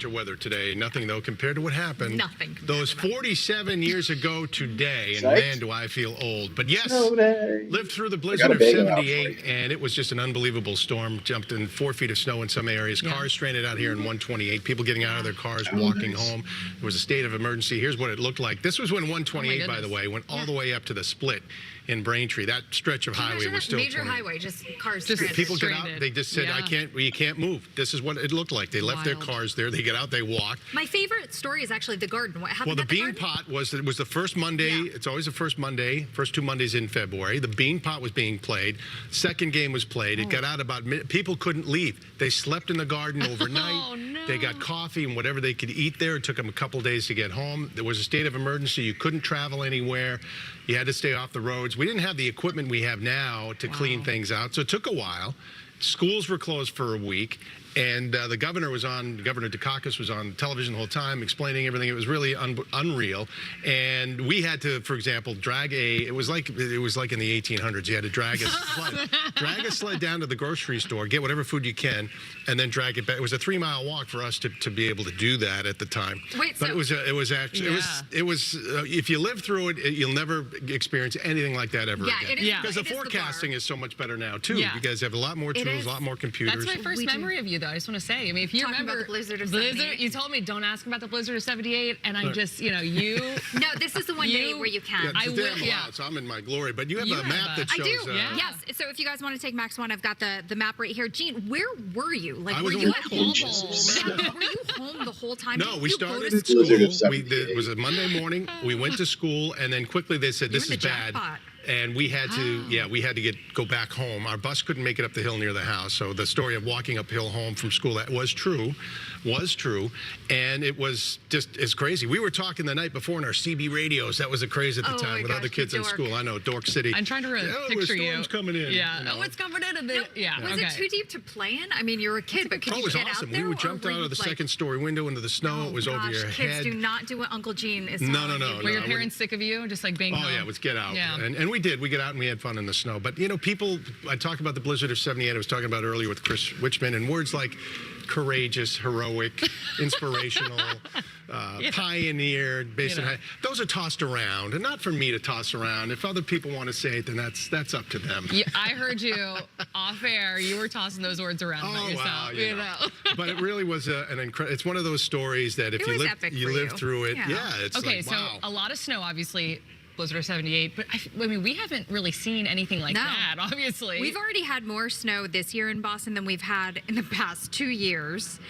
winter weather today. Nothing, though, compared to what happened. Nothing. Those 47 years ago today, and man, do I feel old. But yes, lived through the blizzard of 78, and it was just an unbelievable storm. Jumped in 4 feet of snow in some areas. Cars stranded out here in 128. People getting out of their cars, walking home. There was a state of emergency. Here's what it looked like. This was when 128, by the way, went all the way up to the split in Braintree. That stretch of highway was still major highway, just cars stranded. People get out. They just said, you can't move. This is what it looked like. They left their cars there. They get out. They walked. My favorite story is actually the garden. What happened? Well, the bean pot was the first Monday. Yeah. It's always the first Monday, first 2 Mondays in February. The bean pot was being played. Second game was played. It got out about people couldn't leave. They slept in the garden overnight. Oh, no. They got coffee and whatever they could eat there. It took them a couple days to get home. There was a state of emergency. You couldn't travel anywhere. You had to stay off the roads. We didn't have the equipment we have now to clean things out, so it took a while. Schools were closed for a week, and the governor Dukakis was on television the whole time explaining everything. It was really unreal, and we had to, for example, drag it was like in the 1800s. You had to drag a sled down to the grocery store, get whatever food you can, and then drag it back. It was a 3-mile walk for us to be able to do that at the time. Wait, but it was if you live through it, you'll never experience anything like that ever again. Because the forecasting is so much better now too. You guys have a lot more tools, a lot more computers. That's my first memory of you, though. I just want to say, I mean, if you remember about the blizzard of 78. you told me don't ask about the blizzard of 78, and I just, you. No, this is the one day where you can. I will. So I'm in my glory. But you have a map that shows. I do. Yes. So if you guys want to take Max one, I've got the map right here. Gene, where were you? Like, were you at home? Were you home the whole time? No, we started at school. It was a Monday morning. We went to school, and then quickly they said this is bad. And we had to, go back home. Our bus couldn't make it up the hill near the house. So the story of walking uphill home from school, that was true. And it was it's crazy. We were talking the night before in our CB radios. That was a craze at the time with other kids in school. I know, Dork City. I'm trying to picture you. Storm's coming in. Yeah. Oh, it's coming in. Was it too deep to play in? I mean, you were a kid, but could you get out there? We jumped out of the second story window into the snow. It was over your head. Kids do not do what Uncle Gene is No. Were your parents sick of you? Just like being home? Oh, yeah, let's get out. Yeah. And we did. We got out and we had fun in the snow. But, people, I talked about the blizzard of 78. I was talking about earlier with Chris Wichman, and words like courageous, heroic, inspirational, pioneer, those are tossed around, and not for me to toss around. If other people want to say it, then that's up to them. Yeah, I heard you off air. You were tossing those words around about yourself. Wow, But it really was an incredible. It's one of those stories that if you live through it, it's okay. Like, wow. So a lot of snow, obviously. Blizzard of 78, but I mean, we haven't really seen anything like that, obviously. We've already had more snow this year in Boston than we've had in the past 2 years.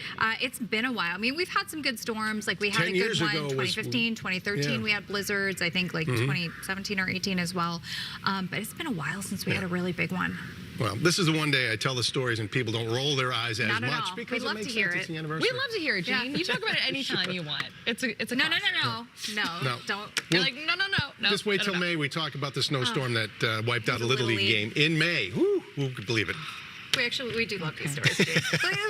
It's been a while. I mean, we've had some good storms. Like, we had a good one 2015, 2013. We had blizzards, I think, like 2017 or 18 as well. But it's been a while since we had a really big one. Well, this is the one day I tell the stories and people don't roll their eyes as much because it makes sense. It's the anniversary. We love to hear it, Gene. You talk about it anytime you want. It's a no, don't. You're like, no. Just wait till May. We talk about the snowstorm that wiped out a Little League game in May. Woo, who could believe it? We do love these stories, too.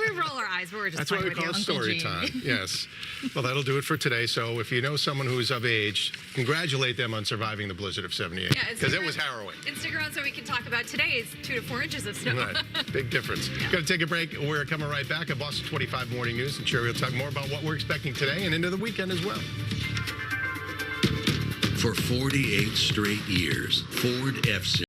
We roll our eyes. We're just That's why we call it story time. Yes. Well, that'll do it for today. So if you know someone who's of age, congratulate them on surviving the blizzard of 78. Yeah, because it was harrowing. And stick around so we can talk about today's 2 to 4 inches of snow. Right. Big difference. Got to take a break. We're coming right back at Boston 25 Morning News. And Sherry will talk more about what we're expecting today and into the weekend as well. For 48 straight years, Ford F-Series